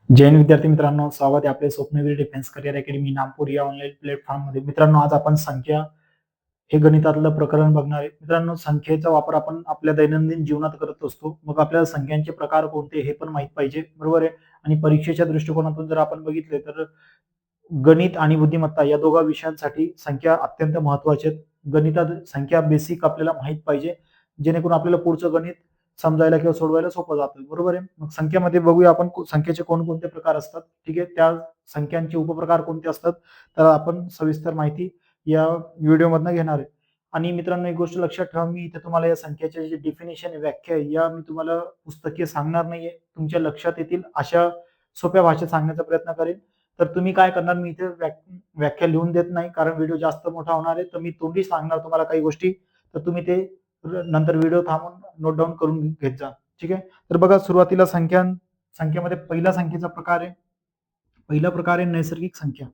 जय हिंद विद्यार्थी मित्रांनो, स्वागत आहे आपले स्वप्नवीर डिफेन्स करिअर अकॅडमी नागपूर या ऑनलाईन प्लॅटफॉर्म मध्ये. मित्रांनो, आज आपण संख्या हे गणितातलं प्रकरण बघणार आहे. मित्रांनो, संख्येचा वापर आपण आपल्या दैनंदिन जीवनात करत असतो. मग आपल्याला संख्यांचे प्रकार कोणते हे पण माहित पाहिजे, बरोबर आहे. आणि परीक्षेच्या दृष्टिकोनातून जर आपण बघितले तर गणित आणि बुद्धिमत्ता या दोघा विषयांसाठी संख्या अत्यंत महत्वाच्या आहेत. गणितात संख्या बेसिक आपल्याला माहित पाहिजे, जेणेकरून आपल्याला पुढचं गणित समजायला किंवा सोडवायला सोपं जातं, बरोबर आहे. मग संख्येमध्ये बघूया आपण संख्येचे कोणकोणते प्रकार असतात, ठीक आहे. त्या संख्यांचे उपप्रकार कोणते असतात तर आपण सविस्तर माहिती या व्हिडिओमधनं घेणार आहे. आणि मित्रांनो, एक गोष्ट लक्षात ठेवा, मी इथे तुम्हाला या संख्येचे जे डेफिनेशन व्याख्या आहे या मी तुम्हाला पुस्तकीय सांगणार नाहीये. तुमच्या लक्षात येतील अशा सोप्या भाषेत सांगण्याचा प्रयत्न करेन. तर तुम्ही काय करणार, मी इथे व्याख्या लिहून देत नाही, कारण व्हिडिओ जास्त मोठा होणार आहे. तर मी तोंडी सांगणार तुम्हाला काही गोष्टी, तर तुम्ही ते नंतर व्हिडिओ थांबून नोट डाऊन करून घेत जा, ठीक आहे. तर बघा, सुरुवातीला संख्येमध्ये पहिला संख्येचा प्रकार आहे. पहिला प्रकार आहे नैसर्गिक संख्या.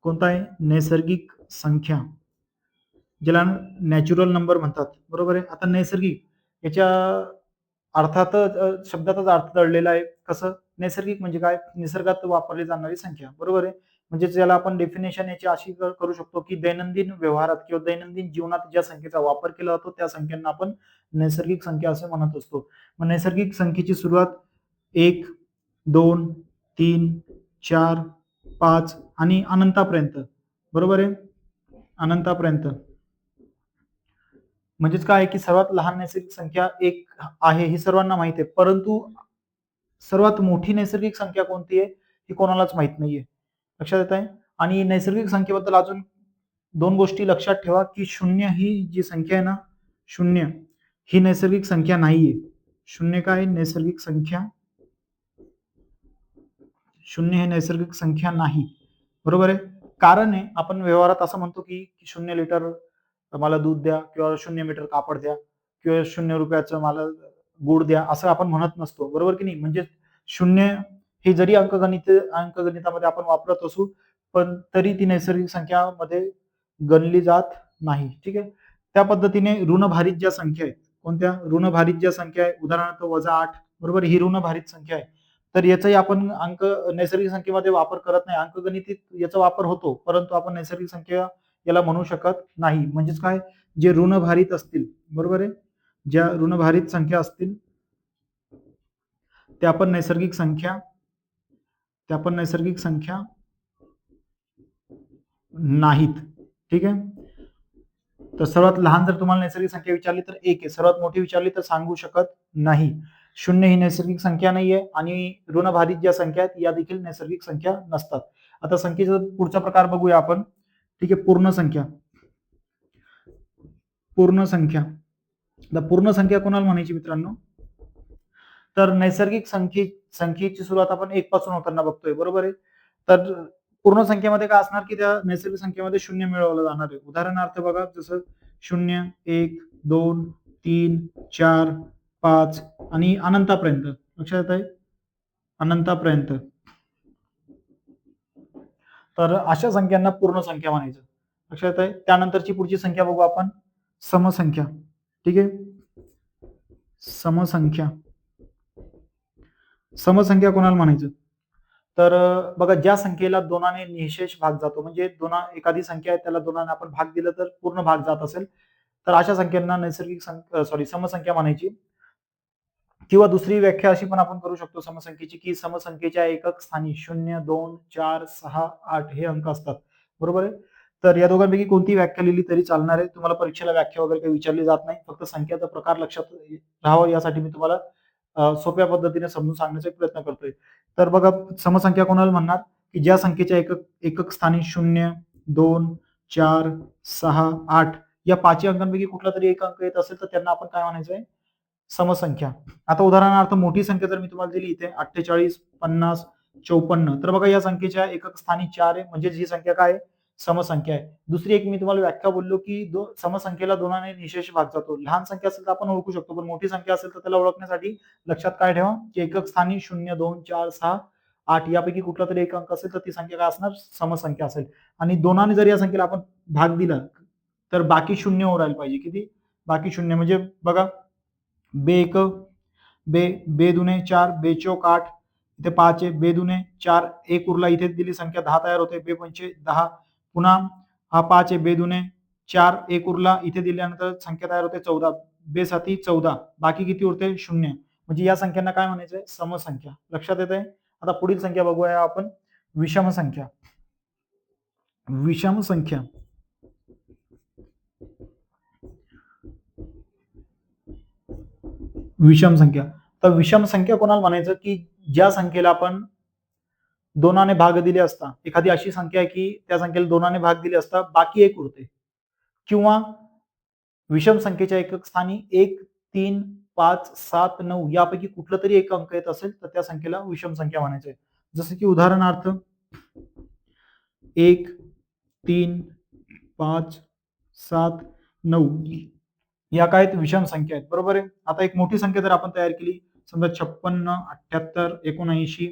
कोणता आहे? नैसर्गिक संख्या, ज्याला नॅचरल नंबर म्हणतात, बरोबर आहे. आता नैसर्गिक याच्या शब्दातच अर्थ दडलेला आहे. कसं? नैसर्गिक म्हणजे काय? निसर्गात वापरली जाणारी संख्या, बरोबर आहे. म्हणजे ज्याला आपण डेफिनेशन याची अशी करू शकतो की दैनंदिन व्यवहारात किंवा दैनंदिन जीवनात ज्या संख्येचा वापर केला जातो त्या संख्यांना आपण नैसर्गिक संख्या असे म्हणत असतो. मग नैसर्गिक संख्येची सुरुवात 1, 2, 3, 4, 5 आणि अनंतापर्यंत, बरोबर आहे. अनंतापर्यंत म्हणजेच काय आहे की सर्वात लहान नैसर्गिक संख्या 1 आहे ही सर्वांना माहित आहे, परंतु सर्वात मोठी नैसर्गिक संख्या कोणती आहे ही कोणालाच माहित नाहीये. लक्षात येत आहे. आणि नैसर्गिक संख्येबद्दल अजून दोन गोष्टी लक्षात ठेवा की शून्य ही जी संख्या आहे ना, शून्य ही नैसर्गिक संख्या नाहीये. शून्य काय? नैसर्गिक संख्या. शून्य हे नैसर्गिक संख्या नाही, बरोबर आहे. कारण आहे, आपण व्यवहारात असं म्हणतो की 0 लिटर मला दूध द्या किंवा 0 मीटर कापड द्या किंवा 0 रुपयाचं मला गुड द्या, असं आपण म्हणत नसतो, बरोबर की नाही. म्हणजे शून्य हे जरी अंकगणितामध्ये आपण वापरत असू, पण तरी ती नैसर्गिक संख्यामध्ये गणली जात नाही, ठीक आहे. त्या पद्धतीने ऋणभारित ज्या संख्या आहेत, कोणत्या? ऋणभारित ज्या संख्या आहे, उदाहरणार्थ -8, बरोबर, ही ऋणभारित संख्या आहे. तर याचाही आपण नैसर्गिक संख्येमध्ये वापर करत नाही. अंकगणितीत याचा वापर होतो, परंतु आपण नैसर्गिक संख्या याला म्हणू शकत नाही. म्हणजेच काय? जे ऋणभारित असतील, बरोबर आहे, ज्या ऋणभारित संख्या असतील त्या आपण नैसर्गिक संख्या नाहीत, ठीक आहे. तर सर्वात लहान जर तुम्हाला नैसर्गिक संख्या विचारली तर 1 आहे, सर्वात मोठी विचारली तर सांगू शकत नाही. 0 ही नैसर्गिक संख्या नाहीये आणि ऋणभारित ज्या संख्या आहेत या देखील नैसर्गिक संख्या नसतात. आता संख्येचा पुढचा प्रकार बघूया आपण, ठीक आहे. पूर्ण संख्या. पूर्ण संख्या. पूर्ण संख्या कोणाला म्हणायची मित्रांनो? तर नैसर्गिक संख्येची सुरुवात आपण 1 पासून होताना बघतोय, बरोबर आहे. तर पूर्ण संख्येमध्ये काय असणार की त्या नैसर्गिक संख्येमध्ये शून्य मिळवलं जाणार आहे. उदाहरणार्थ बघा, जसं 0, 1, 2, 3, 4, 5 आणि अनंतापर्यंत. लक्षात येत आहे? अनंतापर्यंत. तर अशा संख्यांना पूर्ण संख्या म्हणायचं. लक्षात येत आहे? त्यानंतरची पुढची संख्या बघू आपण, समसंख्या, ठीक आहे. समसंख्या. समसंख्या कोणाला म्हणायचं? तर बघा, ज्या संख्येला दोनाने निःशेष भाग जातो, म्हणजे एखादी संख्या आहे त्याला दोनाने आपण भाग दिलं तर पूर्ण भाग जात असेल, तर अशा संख्यांना समसंख्या म्हणायची. किंवा दुसरी व्याख्या अशी पण आपण करू शकतो समसंख्येची, की समसंख्येच्या एकक स्थानी 0, 2, 4, 6, 8 हे अंक असतात, बरोबर आहे. तर या दोघांपैकी कोणती व्याख्या लिहिली तरी चालणार आहे. तुम्हाला परीक्षेला व्याख्या वगैरे काही विचारली जात नाही, फक्त संख्याचा प्रकार लक्षात राहावा यासाठी मी तुम्हाला सोप्या पद्धतीने समजून सांगण्याचा प्रयत्न करतोय. तर बघा, समसंख्या कोणाला म्हणणार? की ज्या संख्येच्या एकक स्थानी 0, 2, 4, 6, 8 या पाचही अंकांपैकी कुठला तरी एक अंक येत असेल तर त्यांना आपण काय म्हणायचंय? समसंख्या. आता उदाहरणार्थ मोठी संख्या जर मी तुम्हाला दिली इथे 48, 50, 54, तर बघा या संख्येच्या एकक स्थानी 4 आहे, म्हणजे ही संख्या काय आहे? समसंख्या आहे. दुसरी एक मी तुम्हाला व्याख्या बोललो की समसंख्येला दोनाने निःशेष भाग जातो. लहान संख्या असेल तर आपण ओळखू शकतो, पण मोठी संख्या असेल तर त्याला ओळखण्यासाठी लक्षात काय ठेवा की एकक स्थानी 0, 2, 4, 6, 8 यापैकी कुठला तरी एक अंक असेल तर ती संख्या काय असणार? समसंख्या असेल. आणि दोनाने जर या संख्येला आपण भाग दिला तर बाकी शून्य उरायला पाहिजे. किती? बाकी शून्य. म्हणजे बघा, बे एक बे बे दुने 4, बे चौक 8, इथे 5 आहे, बे दुने 4, 1 उरला, इथे दिली संख्या 10 तयार होते, बे पंचे 10, पुन्हा हा 5 आहे, बे दुने 4, 1 उरला, इथे दिल्यानंतर संख्या तयार होते 14, बे साती 14, बाकी किती उरते 0. म्हणजे या संख्यांना काय म्हणायचंय समसंख्या. लक्षात येत आहे. आता पुढील संख्या बघूया आपण विषम संख्या. विषम संख्या विषम संख्या. तर विषम संख्या कोणाला म्हणायचं की ज्या संख्येला आपण दोनाने भाग दिले असता, एखादी अशी संख्या आहे की त्या संख्येला दोनाने भाग दिले असता बाकी एक उरते, किंवा विषम संख्येच्या एकक स्थानी 1, 3, 5, 7, 9 यापैकी कुठलं तरी एक अंक येत असेल तर त्या संख्येला विषम संख्या म्हणायचे. जसं की उदाहरणार्थ 1, 3, 5, 7, 9 या काय विषम संख्या आहेत. बरोबर आहे. आता एक मोठी संख्या जर आपण तयार केली, समजा 56, 78, 79,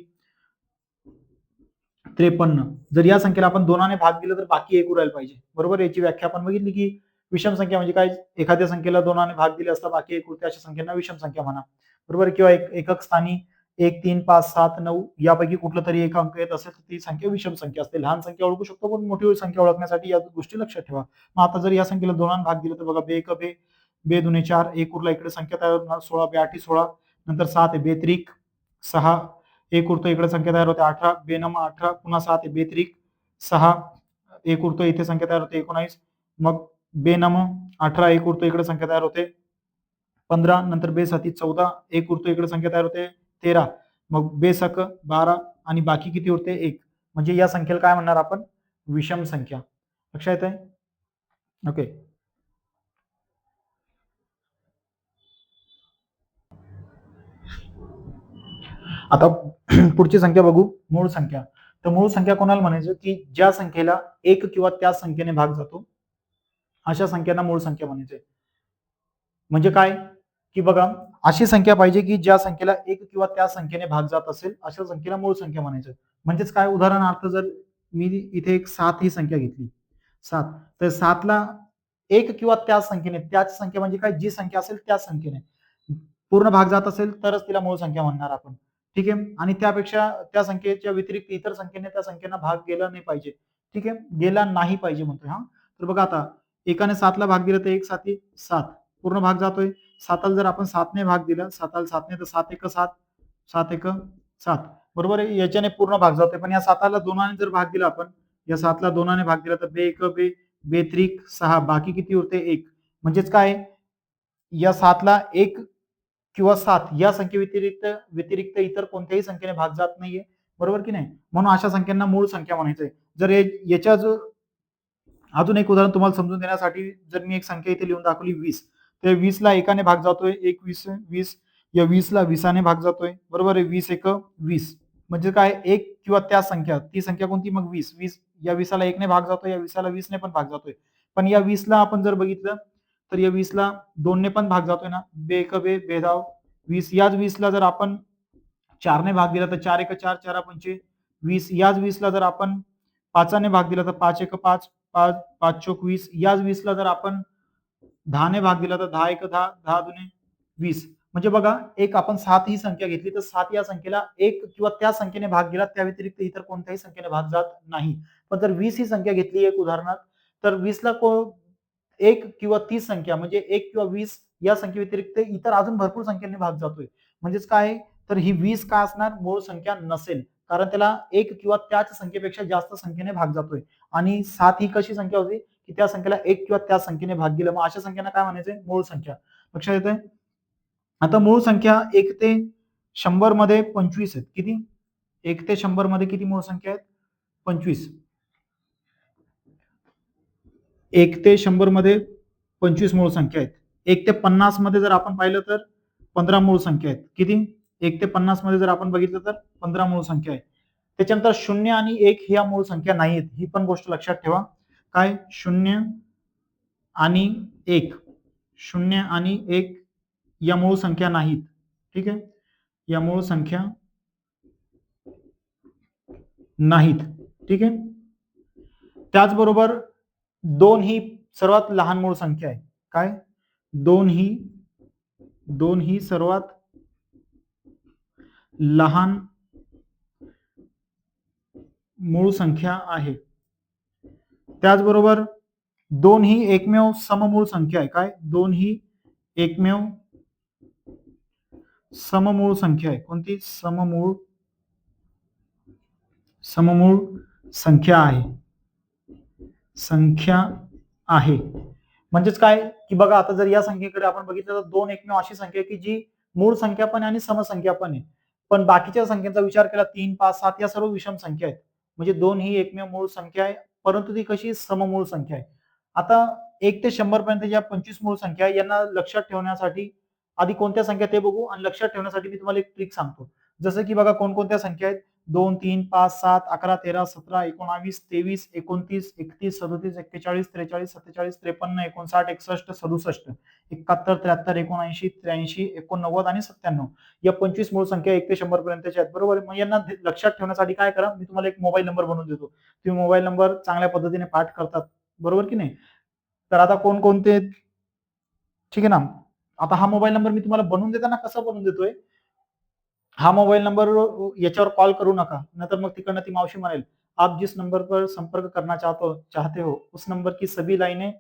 53, जर या संख्येला आपण दोनाने भाग दिला तर बाकी एक उरायला पाहिजे. बरोबर. याची व्याख्या आपण बघितली की विषम संख्या म्हणजे काय, एखाद्या संख्येला दोनाने भाग दिले असता बाकी एक उरते, अशा संख्यांना विषम संख्या म्हणा. बरोबर. किंवा एकक स्थानी 1, 3, 5, 7, 9 यापैकी कुठलं तरी एक अंक येत असेल तर ती संख्या विषम संख्या असते. लहान संख्या ओळखू शकतो, पण मोठी संख्या ओळखण्यासाठी या गोष्टी लक्षात ठेवा. मग आता जर या संख्येला दोनाने भाग दिला तर बघा, बे एक बे, बे दुने 4, 1 उरला, इकडे संख्या तयार होणार 16, बे 8 16, नंतर 7 आहे, बे त्रिक 6, 1 उरतो, इकडे संख्या तयार होते 18, बे नम 18, पुन्हा 7 आहे, बे त्रिक 6, 1 उरतो, इथे संख्या तयार होते 19, मग बे नम 18, 1 उरतो, इकडे संख्या तयार होते 15, नंतर बे साती 14, 1 उरतो, इकडे संख्या तयार होते 13, मग बे सक 12 आणि बाकी किती उरते 1. म्हणजे या संख्येला काय म्हणणार आपण विषम संख्या. लक्षात येत आहे. ओके. आता पुढची संख्या बघू, मूळ संख्या. तर मूळ संख्या कोणाला म्हणायचं की ज्या संख्येला एक किंवा त्या संख्येने भाग जातो अशा संख्यांना मूळ संख्या म्हणायचे. म्हणजे काय की बघा, अशी संख्या पाहिजे की ज्या संख्येला एक किंवा त्या संख्येने भाग जात असेल अशा संख्येला मूळ संख्या म्हणायचं. म्हणजेच काय, उदाहरणार्थ जर मी इथे एक 7 ही संख्या घेतली, 7, तर 7ला एक किंवा त्या संख्येने, त्याच संख्या म्हणजे काय, जी संख्या असेल त्या संख्येने पूर्ण भाग जात असेल तरच तिला मूळ संख्या म्हणणार आपण. ठीक आहे. आणि त्यापेक्षा त्या संख्येच्या व्यतिरिक्त इतर संख्येने त्या संख्येला भाग गेला नाही पाहिजे. ठीक आहे, गेला नाही पाहिजे म्हणतोय. हा, तर बघा आता एकाने 7ला भाग दिला तर 1 7 7 पूर्ण भाग जातोय. 7ला जर आपण 7ने भाग दिला, 7ला 7ने, तर 7 1 7, 7 1 7, बरोबर आहे. याच्याने पूर्ण भाग जातोय. पण या 7ला दोनाने जर भाग दिला आपण, या 7ला दोनाने भाग दिला तर बे 1 बे, बे त्रिक 6, बाकी किती उरते 1. म्हणजेच काय, या 7ला 1 किंवा 7 या संख्ये व्यतिरिक्त व्यतिरिक्त इतर कोणत्याही संख्येने भाग जात नाहीये. बरोबर की नाही. म्हणून अशा संख्यांना मूळ संख्या म्हणायचंय. जर याच्या जो अजून एक उदाहरण तुम्हाला समजून देण्यासाठी जर मी एक संख्या इथे लिहून दाखवली 20, तर 20ला एकाने भाग जातोय, 1 20 20, या 20ला 20ने भाग जातोय. बरोबर आहे. 20 1 20, म्हणजे काय, एक किंवा त्या संख्या, ती संख्या कोणती मग 20. 20 या 20ला 1ने भाग जातोय, या 20ला 20ने पण भाग जातोय. पण या 20ला आपण जर बघितलं तर या 20ला 2ने पण भाग जातोय ना, बे 1 बे, बेधाव 20. याच 20ला जर आपण 4ने भाग दिला तर 4 1 4 4 पंचे 20. याच 20ला जर आपण 5ने भाग दिला तर 5 1 5 5 5 चोक 20. याच 20ला जर आपण 10ने भाग दिला तर 10 1 10 10 दुने 20. म्हणजे बघा, एक आपण 7 ही संख्या घेतली तर 7 या संख्येला एक किंवा त्या संख्येने भाग गेला, त्या व्यतिरिक्त इतर कोणत्याही संख्येने भाग जात नाही. पण जर 20 ही संख्या घेतली एक उदाहरणार्थ, तर 20ला एक किंवा ती संख्या म्हणजे 1 किंवा 20 या संख्येव्यतिरिक्त इतर अजून भरपूर संख्येने भाग जातोय. म्हणजेच काय, तर ही 20 काय असणार, मूळ संख्या नसेल. कारण त्याला एक किंवा त्याच संख्येपेक्षा जास्त संख्येने भाग जातोय. आणि 7 ही कशी संख्या होती की त्या संख्येला एक किंवा त्या संख्येने भाग गेला. मग अशा संख्यांना काय म्हणायचंय, मूळ संख्या. लक्षात येतंय. आता मूळ संख्या 1 ते 100 मध्ये 25 आहेत. किती, 1 ते 100 मध्ये किती मूळ संख्या आहेत, 25. 1 ते 100 मध्ये 25 मूळ संख्या आहेत. 1 ते 50 मध्ये जर आपण पाहिलं तर 15 मूळ संख्या आहेत. किती, 1 ते 50 मध्ये जर आपण बघितलं तर 15 मूळ संख्या आहे. त्याच्यानंतर 0 आणि 1 ह्या मूळ संख्या नाहीत. ही पण गोष्ट लक्षात ठेवा. काय, 0 आणि 1, 0 आणि 1 या मूळ संख्या नाहीत. ठीक आहे, या मूळ संख्या नाहीत. ठीक आहे. त्याचबरोबर 2 ही सर्वात लहान मूळ संख्या आहे. काय, 2 ही सर्वात लहान मूळ संख्या आहे. त्याचबरोबर 2 ही एकमेव सममूळ संख्या आहे. काय? 2 ही एकमेव सममूळ संख्या आहे. कोणती? सममूळ संख्या आहे. म्हणजेच काय की बघा, आता जर या संख्येकडे आपण बघितलं तर 2 एकमेव अशी संख्या आहे की जी मूळ संख्या पण आहे आणि समसंख्या पण आहे. पण बाकीच्या संख्यांचा विचार केला 3, 5, 7 या सर्व विषम संख्या आहेत. म्हणजे 2 ही एकमेव मूळ संख्या आहे, परंतु ती कशी? सममूळ संख्या आहे. आता 1 ते 100 पर्यंत ज्या 25 मूळ संख्या आहे यांना लक्षात ठेवण्यासाठी आधी कोणत्या संख्या ते बघू, आणि लक्षात ठेवण्यासाठी मी तुम्हाला एक ट्रिक सांगतो. जसं की बघा कोणकोणत्या संख्या आहेत? 2, 3, 5, 7, 11, 13, 17, 19, 23, 29, 31, 37, 41, 43, 47, 53, 59, 61, 67, 71, 73, 79, 83, 89 आणि 97 या 25 मूळ संख्या 1 ते 100 पर्यंतच्या आहेत. बरोबर. मग यांना लक्षात ठेवण्यासाठी काय करा, मी तुम्हाला एक मोबाईल नंबर बनवून देतो. तुम्ही मोबाईल नंबर चांगल्या पद्धतीने पाठ करतात, बरोबर की नाही? तर आता कोणकोणते, ठीक आहे ना. आता हा मोबाईल नंबर मी तुम्हाला बनवून देताना कसा बनवून देतोय, हा मोबाइल नंबर याच्यावर कॉल करू नका, नाहीतर मग तिकडनं ती मावशी म्हणेल, आप जिस नंबर पर संपर्क करना चाहते हो उस नंबर की सभी लाईने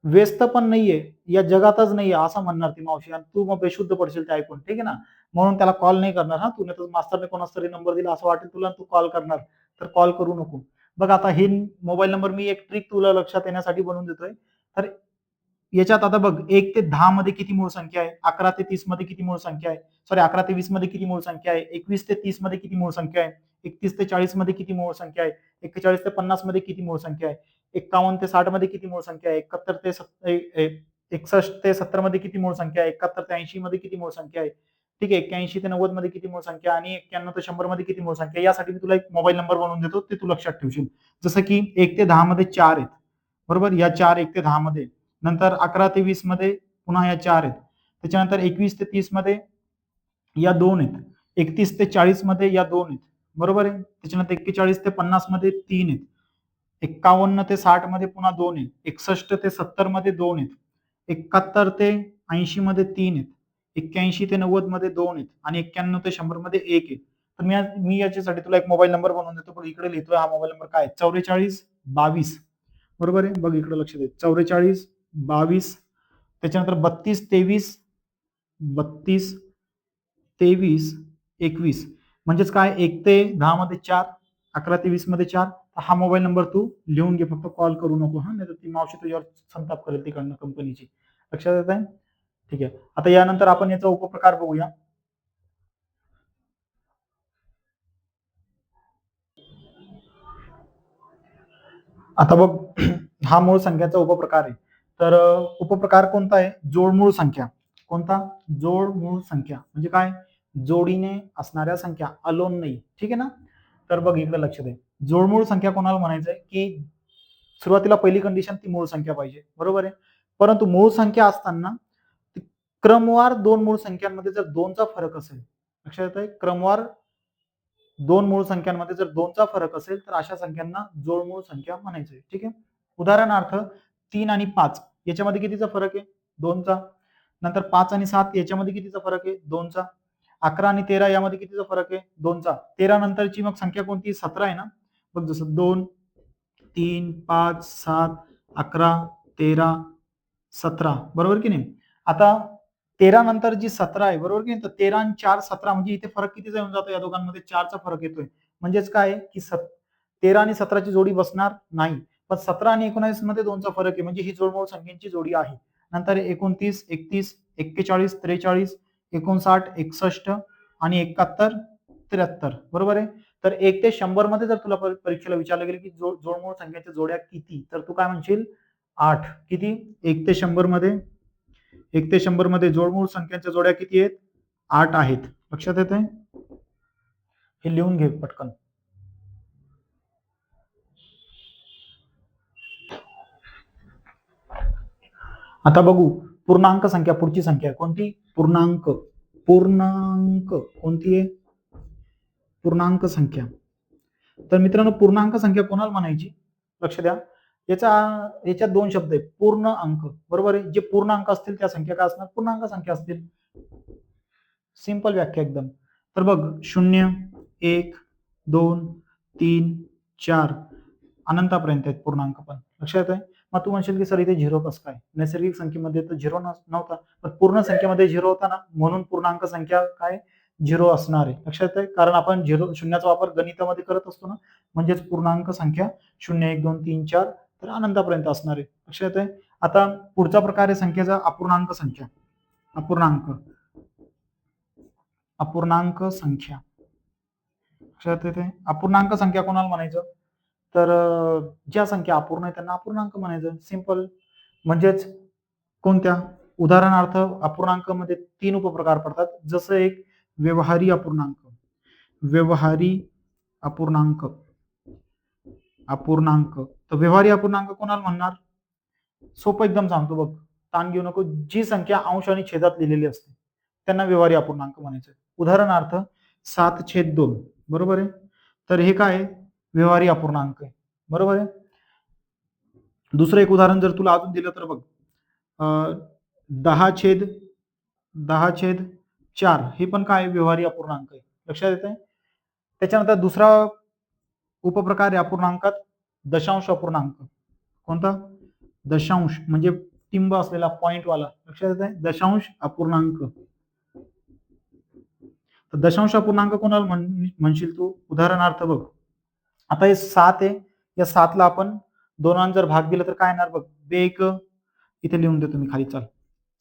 व्यस्त पण नाहीये, या जगातच नाहीये असं म्हणणार ती मावशी, आणि तू मग बेशुद्ध पडशील ते ऐकून, ठीक आहे ना. म्हणून त्याला कॉल नाही करणार. हा, तू नाही तर मास्तरने कोणाचा तरी नंबर दिला असं वाटेल तुला, तू कॉल करणार, तर कॉल करू नको. बघ आता हे मोबाईल नंबर मी एक ट्रिक तुला लक्षात येण्यासाठी बनवून देतोय. तर याच्यात आता बघ 1 ते 10 मध्ये किती मूळ संख्या आहे, 11 ते 30 मध्ये किती मूळ संख्या आहे, सॉरी 11 ते 20 मध्ये किती मूळ संख्या आहे, 21 ते 30 मध्ये किती मूळ संख्या आहे, 31 ते 40 मध्ये किती मूळ संख्या आहे, 41 ते 50 मध्ये किती मूळ संख्या आहे, 51 ते 60 मध्ये किती मूळ संख्या आहे, 71 ते 61 ते 70 मध्ये किती मूळ संख्या आहे, 71 ते 80 मध्ये किती मूळ संख्या आहे, ठीक आहे, 81 ते 90 मध्ये किती मूळ संख्या, आणि 91 ते 100 मध्ये किती मूळ संख्या. यासाठी मी तुला एक मोबाईल नंबर बनवून देतो, ते तू लक्षात ठेवशील. जसं की 1 ते 10 मध्ये 4 आहेत, बरोबर. या 4 1 ते 10 मध्ये, नंतर 11 ते 20 मध्ये पुन्हा या 4 आहेत, त्याच्यानंतर 21 ते 30 मध्ये या 2 आहेत, 31 ते 40 मध्ये या 2 आहेत, बरोबर आहे. त्याच्यानंतर 41 ते 50 मध्ये 3 आहेत, 51 ते 60 मध्ये पुन्हा 2 आहेत, 61 ते 70 मध्ये 2 आहेत, 71 ते 80 मध्ये 3 आहेत, 81 ते 90 मध्ये 2 आहेत, आणि 91 ते 100 मध्ये 1 आहे. तर मी याच्यासाठी तुला एक मोबाईल नंबर बनवून देतो. पण इकडे लिहितोय हा मोबाईल नंबर काय? 44 22, बरोबर आहे. बघ इकडे लक्ष दे, 44 22, त्याच्यानंतर 32 23, 32 23 21. म्हणजेच काय, 1 ते 10 मध्ये 4, 11 ते 20 मध्ये 4. हा मोबाईल नंबर तू लिहून घे, फक्त कॉल करू नको. हा, नाही तर ती मावशी तुझ्यावर संताप करेल तिकडनं कंपनीची. लक्षात येत आहे? ठीक आहे. आता यानंतर आपण याचा उपप्रकार बघूया. आता बघ हा मूळ संख्याचा उपप्रकार आहे. तर उपप्रकार कोणता आहे? जोडमूळ संख्या. कोणता? जोडमूळ संख्या म्हणजे काय? जोडीने असणाऱ्या संख्या, अलोन नाही, ठीक आहे ना. तर बघ इकडे लक्ष दे, जोडमूळ संख्या कोणाला म्हणायचंय की सुरुवातीला पहिली कंडिशन ती मूळ संख्या पाहिजे, बरोबर आहे. परंतु मूळ संख्या असताना क्रमवार दोन मूळ संख्यांमध्ये जर 2चा फरक असेल, लक्षात येत आहे, क्रमवार दोन मूळ संख्यांमध्ये जर 2चा फरक असेल तर अशा संख्यांना जोडमूळ संख्या म्हणायचे, ठीक आहे. उदाहरणार्थ 3 आणि 5 याच्यामध्ये कितीचा फरक आहे? 2चा. नंतर 5 आणि 7 याच्यामध्ये कितीचा फरक आहे? 2चा. 11 आणि 13 यामध्ये कितीचा फरक आहे? 2चा. 13 नंतरची मग संख्या कोणती? 17 आहे ना. बघ जसं 2, 3, 5, 7, 11, 13, 17, बरोबर की नाही. आता 13 नंतर जी 17 आहे, बरोबर की नाही. तर 13 आणि 4 17, म्हणजे इथे फरक कितीचा येऊन जातो? या दोघांमध्ये 4चा फरक येतोय. म्हणजेच काय की 13 आणि 17ची जोडी बसणार नाही. पण 17 आणि 19 मध्ये 2चा फरक आहे, म्हणजे ही जोडमूळ संख्यांची जोडी आहे. नंतर 29, 31, 41, 43, 59, 61 आणि 71, 73, बरोबर आहे. तर 1 ते 100 मध्ये जर तुला परीक्षेला विचारलं गेलं की जोडमूळ संख्यांच्या जोड्या किती, तर तू काय म्हणशील? 8. किती? 1 ते 100 मध्ये, 1 ते 100 मध्ये जोडमूळ संख्यांच्या जोड्या किती आहेत? 8 आहेत. लक्षात येत आहे? हे लिहून घे पटकन. आता बघू पूर्णांक संख्या, पुढची संख्या कोणती? पूर्णांक. पूर्णांक कोणती आहे? पूर्णांक संख्या. तर मित्रांनो, पूर्णांक संख्या कोणाला म्हणायची? लक्ष द्या. याच्यात दोन शब्द आहेत, पूर्ण अंक, बरोबर आहे. जे पूर्णांक असतील त्या संख्या काय असणार? पूर्णांक संख्या असतील. सिंपल व्याख्या एकदम. तर बघ 0, 1, 2, 3, 4 अनंतापर्यंत आहेत पूर्णांक पण. लक्षात आहे? मग तू म्हणशील की सर इथे 0 कसं काय? नैसर्गिक संख्येमध्ये तर 0 नव्हता. पण पूर्ण संख्येमध्ये 0 होता ना, म्हणून पूर्णांक संख्या काय 0 असणार आहे. लक्षात आहे? कारण आपण 0 शून्याचा वापर गणितामध्ये करत असतो ना, म्हणजेच पूर्णांक संख्या 0, 1, 2, 3, 4 तर अनंतापर्यंत असणार आहे. लक्षात आहे? आता पुढचा प्रकार आहे संख्येचा अपूर्णांक संख्या. अपूर्णांक अपूर्णांक संख्या. लक्षात येते? अपूर्णांक संख्या कोणाला म्हणायचं? तर ज्या संख्या अपूर्ण आहे त्यांना अपूर्णांक म्हणायचं. सिंपल. म्हणजेच कोणत्या? उदाहरणार्थ अपूर्णांकामध्ये 3 उपप्रकार पडतात. जसं एक व्यवहारी अपूर्णांक. व्यवहारी अपूर्णांक. अपूर्णांक. तर व्यवहारी अपूर्णांक कोणाला म्हणणार? सोपं एकदम सांगतो बघ. ताण घेऊ नको. जी संख्या अंश आणि छेदात लिहिलेली असते त्यांना व्यवहारी अपूर्णांक म्हणायचं. उदाहरणार्थ 7/2 बरोबर आहे. तर हे काय आहे? व्यवहारी अपूर्णांक आहे. बरोबर आहे. दुसरं एक उदाहरण जर तुला अजून दिलं तर बघ 10/4 हे पण काय व्यवहारी अपूर्णांक आहे. लक्षात येत आहे? त्याच्यानंतर दुसरा उपप्रकार आहे अपूर्णांकात दशांश अपूर्णांक. कोणता? दशांश म्हणजे टिंब असलेला पॉइंटवाला. लक्षात येत आहे? दशांश अपूर्णांक. तर दशांश अपूर्णांक कोणाला म्हणशील तू? उदाहरणार्थ बघ आता हे 7 आहे. या 7ला आपण 2 जर भाग दिला तर काय येणार बघ? बेक इथे लिहून देतो मी खाली. चाल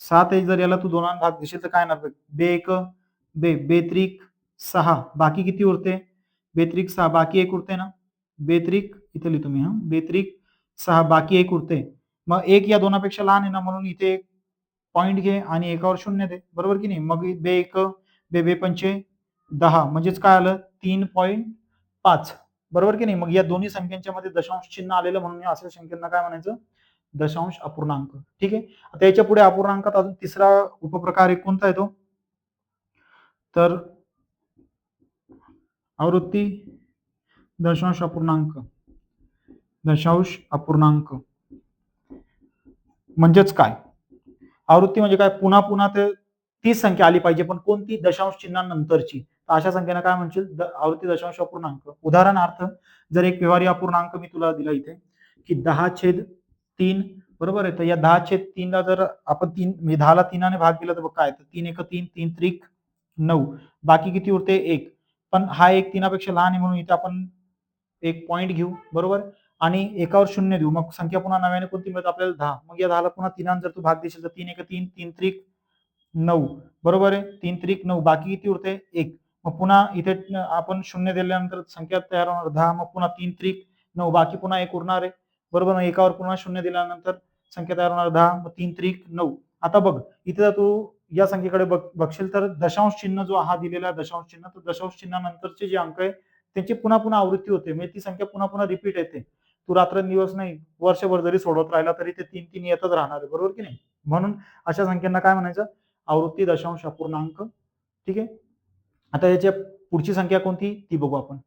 7 आहे, जर याला तू 2 भाग देशील तर काय येणार बघ? बेक बेत्रिक 6 बाकी किती उरते? बेत्रिक 6 बाकी 1 उरते ना? बेत्रिक इथे लिहितो मी. बेत्रिक 6 बाकी 1 उरते. मग 1 या 2पेक्षा लहान आहे ना, म्हणून इथे एक पॉइंट घे आणि एकावर 0 दे. बरोबर की नाही? मग बे 1 बे पंचे 10 म्हणजेच काय आलं? 3.5 बरोबर की नाही? मग या दोन्ही संख्यांच्या मध्ये दशांश चिन्ह आलेलं म्हणून या अशा संख्यांना काय म्हणायचं? दशांश अपूर्णांक. ठीक आहे. आता याच्या पुढे अपूर्णांकात अजून तिसरा उपप्रकार आहे. कोणता आहे तो? तर आवृत्ती दशांश अपूर्णांक. दशांश अपूर्णांक म्हणजेच काय? आवृत्ती म्हणजे काय? पुन्हा पुन्हा ते तीच संख्या आली पाहिजे, पण कोणती? दशांश चिन्हानंतरची. तर अशा संख्येला काय म्हणशील? आवृत्ती दशांश अपूर्णांक. उदाहरणार्थ जर एक व्यवहारी अपूर्णांक मी तुला दिला इथे की 10/3 बरोबर आहे. तर या 10/3 ला जर आपण 10 ला 3 ने भाग दिला तर बघ काय? तर 3 1 3 3 त्रिक 9 बाकी किती उरते? 1. पण हा 1 3पेक्षा लहान आहे म्हणून इथे आपण एक पॉइंट घेऊ. बरोबर. आणि एकावर 0 देऊ. मग संख्या पुन्हा नव्याने कोणती मिळते आपल्याला? 10. मग या 10ला पुन्हा 3 जर तू भाग देशील तर 3 1 3 3 त्रिक 9 बरोबर आहे. 3 त्रिक 9 बाकी किती उरते? 1. मग पुन्हा इथे आपण 0 दिल्यानंतर संख्या तयार होणार 10. मग पुन्हा 3 त्रिक 9 बाकी पुन्हा 1 उरणार आहे. बरोबर. मग एकावर पुन्हा 0 दिल्यानंतर संख्या तयार होणार 10. मग 3 त्रिक 9. आता बघ इथे जर तू या संख्येकडे बघशील तर दशांश चिन्ह जो हा दिलेला दशांश चिन्ह, तर दशांश चिन्हानंतरचे जे अंक आहे त्यांची पुन्हा पुन्हा आवृत्ती होते. म्हणजे ती संख्या पुन्हा पुन्हा रिपीट येते. तू रात्रंदिवस नाही वर्षभर जरी सोडवत राहिला तरी ते 3 3 येतच राहणार आहे. बरोबर की नाही? म्हणून अशा संख्यांना काय म्हणायचं? आवृत्ती दशांश अपूर्णांक. ठीक आहे. आता याच्या पुढची संख्या कोणती ती बघू आपण.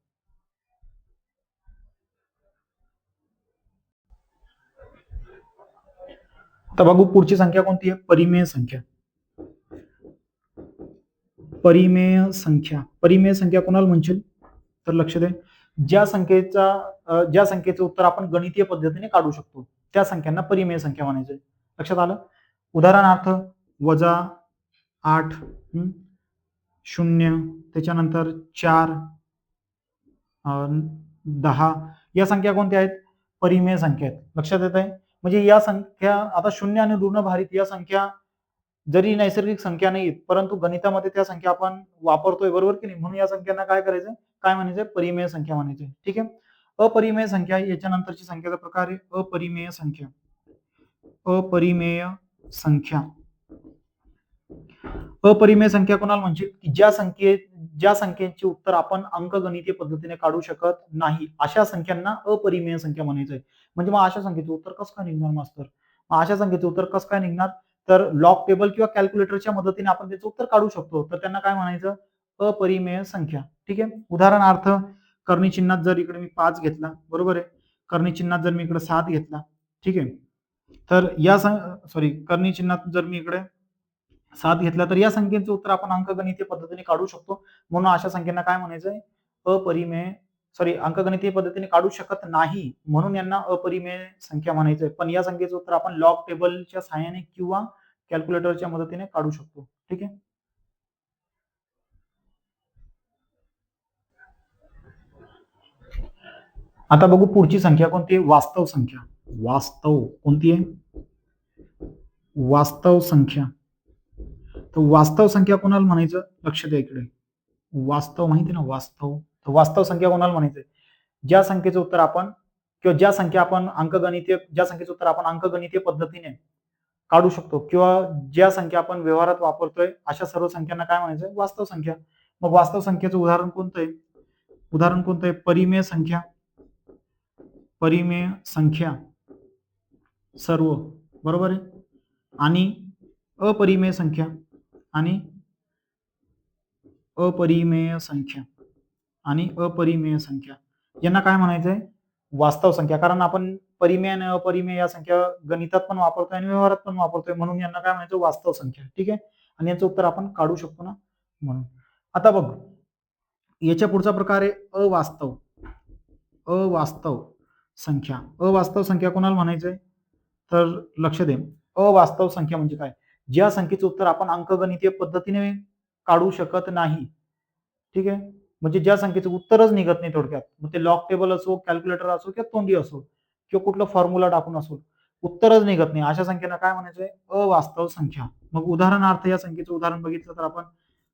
तर बघू पुढची संख्या कोणती आहे? परिमेय संख्या. परिमेय संख्या. परिमेय संख्या कोणाला म्हणशील? तर लक्ष दे. ज्या संख्येचं उत्तर आपण गणितीय पद्धतीने काढू शकतो त्या संख्यांना परिमेय संख्या म्हणायचं. लक्षात आलं? उदाहरणार्थ -8 0 त्याच्यानंतर 4 10 या संख्या कोणत्या आहेत? परिमेय संख्या आहेत. लक्षात येत आहे? म्हणजे या संख्या आता 0 आणि ऋण भारित या संख्या जरी नैसर्गिक संख्या नाहीत परंतु गणितामध्ये त्या संख्या आपण वापरतोय. बरोबर की नाही? म्हणून या संख्यांना काय करायचं? काय म्हणायचं? परिमेय संख्या म्हणायचं. ठीक आहे. अपरिमेय संख्या याच्यानंतरची संख्येचा प्रकार आहे अपरिमेय संख्या. अपरिमेय संख्या. अपरिमेय संख्या कोणाला म्हणशील? की ज्या संख्येचे उत्तर आपण अंकगणितीय पद्धतीने काढू शकत नाही अशा संख्यांना अपरिमेय संख्या म्हणायचंय. म्हणजे मग अशा संख्येचं उत्तर कसं काय निघणार मास्तर? मग अशा संख्येचं उत्तर कसं काय निघणार? तर लॉग टेबल किंवा कॅल्क्युलेटरच्या मदतीने आपण त्याचं उत्तर काढू शकतो. तर त्यांना काय म्हणायचं? अपरिमेय संख्या. ठीक आहे. उदाहरणार्थ कर्णी चिन्हात जर इकडे मी 5 घेतला बरोबर आहे. कर्णी चिन्हात जर मी इकडे 7 घेतला. ठीक आहे. तर या कर्णी चिन्हात जर मी इकडे 7 घेतला तर या संख्येचं उत्तर आपण अंकगणितीय पद्धतीने काढू शकतो. म्हणून अशा संख्यांना काय म्हणायचंय? अपरिमेय सॉरी अंकगणितीय पद्धतीने काढू शकत नाही म्हणून यांना अपरिमेय संख्या म्हणायचंय. पण या संख्येचं उत्तर आपण लॉग टेबलच्या सहाय्याने किंवा कॅल्क्युलेटरच्या मदतीने काढू शकतो. ठीक आहे. आता बघू पुढची संख्या कोणती आहे? वास्तव संख्या. वास्तव कोणती आहे? वास्तव संख्या. तर वास्तव संख्या कोणाला म्हणायचं? लक्ष द्या इकडे. वास्तव माहिती ना, वास्तव. तर वास्तव संख्या कोणाला म्हणायचंय? ज्या संख्येचं उत्तर आपण किंवा ज्या संख्येचं उत्तर आपण अंकगणितीय पद्धतीने काढू शकतो किंवा ज्या संख्या आपण व्यवहारात वापरतोय अशा सर्व संख्यांना काय म्हणायचंय? वास्तव संख्या. मग वास्तव संख्येचं उदाहरण कोणतं आहे? उदाहरण कोणतं आहे? परिमेय संख्या. परिमेय संख्या सर्व, बरोबर आहे. आणि अपरिमेय संख्या आणि अपरिमेय संख्या आणि अपरिमेय संख्या यांना काय म्हणायचंय? वास्तव संख्या. कारण आपण परिमेय आणि अपरिमेय या संख्या गणितात पण वापरतोय आणि व्यवहारात पण वापरतोय म्हणून यांना काय म्हणायचं? वास्तव संख्या. ठीक आहे. आणि याचं उत्तर आपण काढू शकतो ना म्हणून. आता बघ याच्या पुढचा प्रकार आहे अवास्तव. अवास्तव संख्या. अवास्तव संख्या कोणाला म्हणायचंय? तर लक्ष दे. अवास्तव संख्या म्हणजे काय? ज्या संख्येचं उत्तर आपण अंकगणितीय पद्धतीने काढू शकत नाही. ठीक आहे. म्हणजे ज्या संख्येचं उत्तरच निघत नाही थोडक्यात. मग ते लॉग टेबल असो, कॅल्क्युलेटर असो किंवा तोंडी असो किंवा कुठलं फॉर्म्युला टाकून असो, उत्तरच निघत नाही अशा संख्येला काय म्हणायचंय? अवास्तव संख्या. मग उदाहरणार्थ या संख्येचं उदाहरण बघितलं तर आपण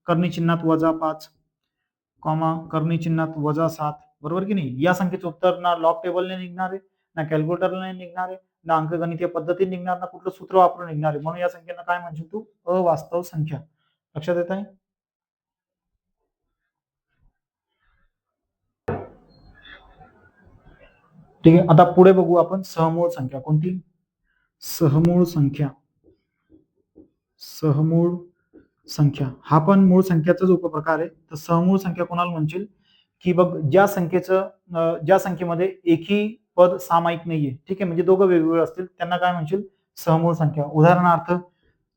कर्णी चिन्हात -5, कर्णी चिन्हात -7, बरोबर की नाही? या संख्येचं उत्तर ना लॉग टेबलने निघणार आहे, ना कॅल्क्युलेटरने निघणार आहे, ना अंकगणितीय पद्धतीने निघणार, ना कुठलं सूत्र वापरून निघणार आहे. म्हणून या संख्येला काय म्हणशील तू? अवास्तव संख्या. लक्षात येत आहे? ठीक आहे. आता पुढे बघू आपण सहमूळ संख्या. कोणती? सहमूळ संख्या. सहमूळ संख्या हा पण मूळ संख्याचाच उपप्रकार आहे. तर सहमूळ संख्या कोणाला म्हणशील? की बघ ज्या संख्येमध्ये एकही पद सामायिक नाहीये. ठीक आहे. म्हणजे दोघं वेगवेगळे असतील त्यांना काय म्हणशील? सहमूळ संख्या. उदाहरणार्थ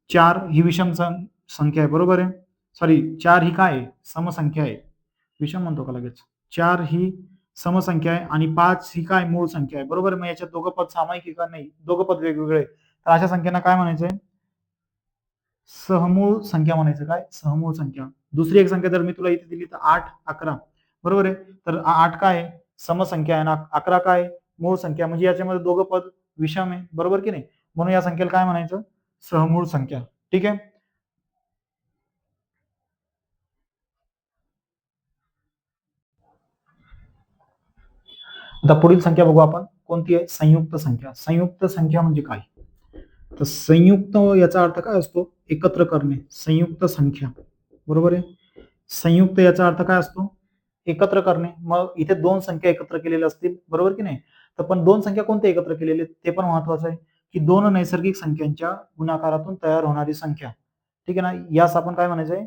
4 ही विषम संख्या आहे, बरोबर आहे. सॉरी 4 ही काय आहे? समसंख्या आहे. विषम म्हणतो का लगेच? 4 ही समसंख्या आहे आणि 5 ही काय? मूळ संख्या आहे, बरोबर. मग याच्यात दोघं पद सामायिक आहे का? नाही, दोघं पद वेगवेगळे आहे. तर अशा संख्यांना काय म्हणायचंय? सहमूळ संख्या म्हणायचं. काय? सहमूळ संख्या. दुसरी एक संख्या जर मी तुला इथे दिली तर 8, 11, बरोबर आहे. तर 8 काय आहे? समसंख्या आहे ना. 11 काय आहे? मूळ संख्या. म्हणजे याच्यामध्ये दोघं पद विषम आहे, बरोबर की नाही? म्हणून या संख्येला काय म्हणायचं? सहमूळ संख्या. ठीक आहे. आता पुढील संख्या बघू आपण. कोणती आहे? संयुक्त संख्या. संयुक्त संख्या म्हणजे काय? तर संयुक्त याचा अर्थ काय असतो? एकत्र करणे. संयुक्त संख्या, बरोबर आहे. संयुक्त याचा अर्थ काय असतो? एकत्र करणे. मग इथे दोन संख्या एकत्र केलेल्या असतील, बरोबर की नाही? तर पण दोन संख्या कोणत्या एकत्र केलेल्या ते पण महत्वाचं आहे. की दोन नैसर्गिक संख्यांच्या गुणाकारातून तयार होणारी संख्या. ठीक आहे ना. यास आपण काय म्हणायचंय?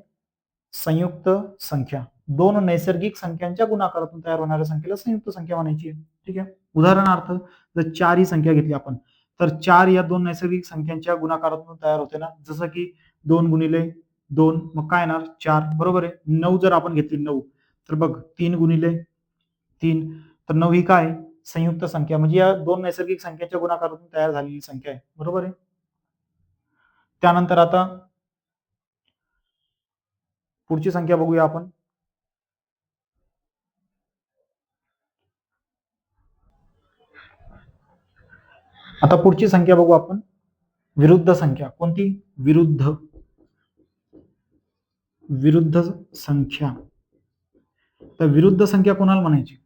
संयुक्त संख्या. दोन नैसर्गिक संख्यांच्या गुणाकारातून तयार होणाऱ्या संख्येला संयुक्त संख्या म्हणायची आहे. ठीक आहे. उदाहरणार्थ जर 4 ही संख्या घेतली आपण तर 4 या दोन नैसर्गिक संख्यांच्या गुणाकारातून तयार होते ना. जसं की 2 गुणिले 2 मग काय येणार? 4, बरोबर आहे. 9 जर आपण घेतली 9 तर बघ 3 गुणिले 3 तर 9 ही काय? संयुक्त संख्या. म्हणजे या दोन नैसर्गिक संख्यांच्या गुणाकारातून तयार झालेली संख्या आहे, बरोबर आहे. त्यानंतर आता पुढची संख्या बघूया आपण. आता पुढची संख्या बघू आपण. विरुद्ध संख्या. कोणती? विरुद्ध. विरुद्ध संख्या. तर विरुद्ध संख्या कोणाला म्हणायची?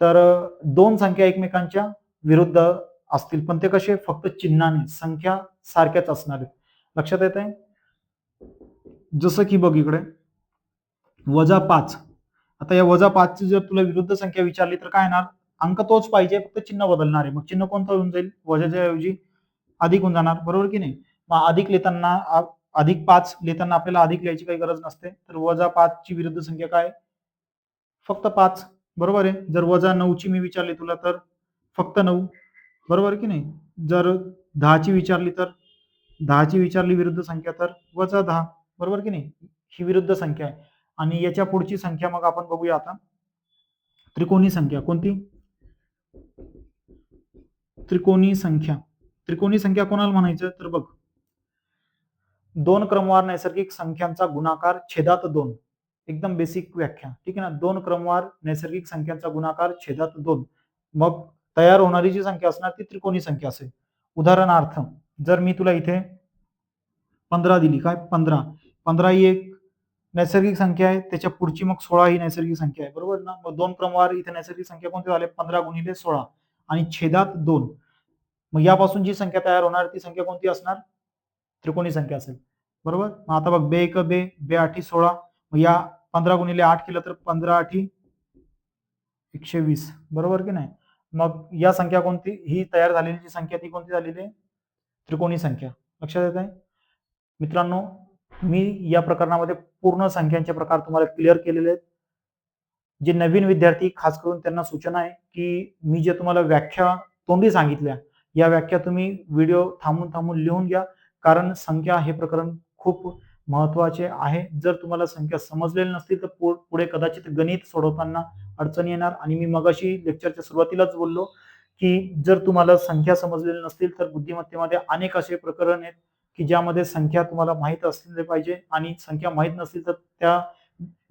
तर दोन संख्या एकमेकांच्या विरुद्ध असतील पण ते कसे? फक्त चिन्हाने. संख्या सारख्याच असणार आहेत. लक्षात येत आहे? जसं की बघ इकडे -5. आता या -5 ची जर तुला विरुद्ध संख्या विचारली तर काय येणार? अंक तोच पाहिजे, फक्त चिन्ह बदलणार आहे. मग चिन्ह कोणतं होऊन जाईल? वजाच्या ऐवजी अधिक होऊन जाणार, बरोबर की नाही? मग अधिक लिहिताना +5 लिहिताना आपल्याला अधिक लिहायची काही गरज नसते. तर -5 ची विरुद्ध संख्या काय? फक्त 5, बरोबर आहे. जर -9 ची मी विचारली तुला तर फक्त 9, बरोबर की नाही? जर 10 ची विचारली तर 10 ची विचारली विरुद्ध संख्या तर -10, बरोबर की नाही? ही विरुद्ध संख्या आहे. आणि याच्या पुढची संख्या मग आपण बघूया आता. त्रिकोणी संख्या कोणती? त्रिकोणी संख्या. त्रिकोणी संख्या कोणाला म्हणायचं? तर बघ, दोन क्रमवार नैसर्गिक संख्यांचा गुणाकार छेदात 2. एकदम बेसिक व्याख्या, ठीक आहे ना. दोन क्रमवार नैसर्गिक संख्यांचा गुणाकार छेदात 2. मग तयार होणारी जी संख्या असणार ती त्रिकोणी संख्या असेल. उदाहरणार्थ, जर मी तुला इथे 15 दिली, काय 15, 15 ही एक नैसर्गिक संख्या आहे, त्याच्या पुढची मग 16 ही नैसर्गिक संख्या आहे, बरोबर ना. मग दोन क्रमवार इथे नैसर्गिक संख्या कोणते झाले? 15 गुणिले 16 आणि छेदात 2. मग यापासून जी संख्या तयार होणार ती संख्या कोणती असणार? त्रिकोणी संख्या असेल, बरोबर. मग आता बघ, बे एक बे, बे आठी 16. मग या 15 गुणिले 8 केलं तर 15 आठी 120, बरोबर की नाही. मग या संख्या कोणती? ही तयार झालेली जी संख्या ती कोणती झालेली आहे? त्रिकोणी संख्या. लक्षात येत आहे मित्रांनो? मी या प्रकरणामध्ये पूर्ण संख्यांचे प्रकार तुम्हाला क्लिअर केलेले आहेत. जे नवीन विद्यार्थी खास करून त्यांना सूचना आहे की मी जे तुम्हाला व्याख्या तोंडी सांगितल्या, या व्याख्या तुम्ही व्हिडिओ थांबून थांबून लिहून घ्या, कारण संख्या हे प्रकरण खूप महत्वाचे आहे. जर तुम्हाला संख्या समजलेल्या नसतील तर पुढे कदाचित गणित सोडवताना अडचणी येणार. आणि मी मगाशी लेक्चरच्या सुरुवातीलाच बोललो की जर तुम्हाला संख्या समजलेल्या नसतील तर बुद्धिमत्तेमध्ये अनेक असे प्रकरण आहेत की ज्यामध्ये संख्या तुम्हाला माहीत असले पाहिजे, आणि संख्या माहीत नसतील तर त्या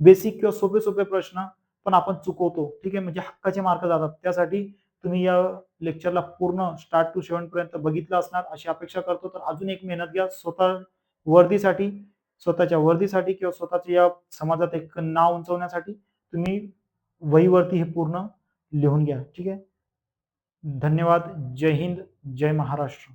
बेसिक किंवा सोपे सोपे प्रश्न पण आपण चुकवतो, ठीक आहे. म्हणजे हक्काचे मार्क जातात. त्यासाठी तुम्ही या लेक्चरला पूर्ण स्टार्ट टू शेवट पर्यंत बघितलं असणार अशी अपेक्षा करतो. तर अजून एक मेहनत घ्या वर्दीसाठी, स्वतःच्या वर्दीसाठी किंवा स्वतःच्या या समाजात एक नाव उंचवण्यासाठी तुम्ही वहीवरती हे पूर्ण लिहून घ्या, ठीक आहे. धन्यवाद. जय हिंद, जय महाराष्ट्र.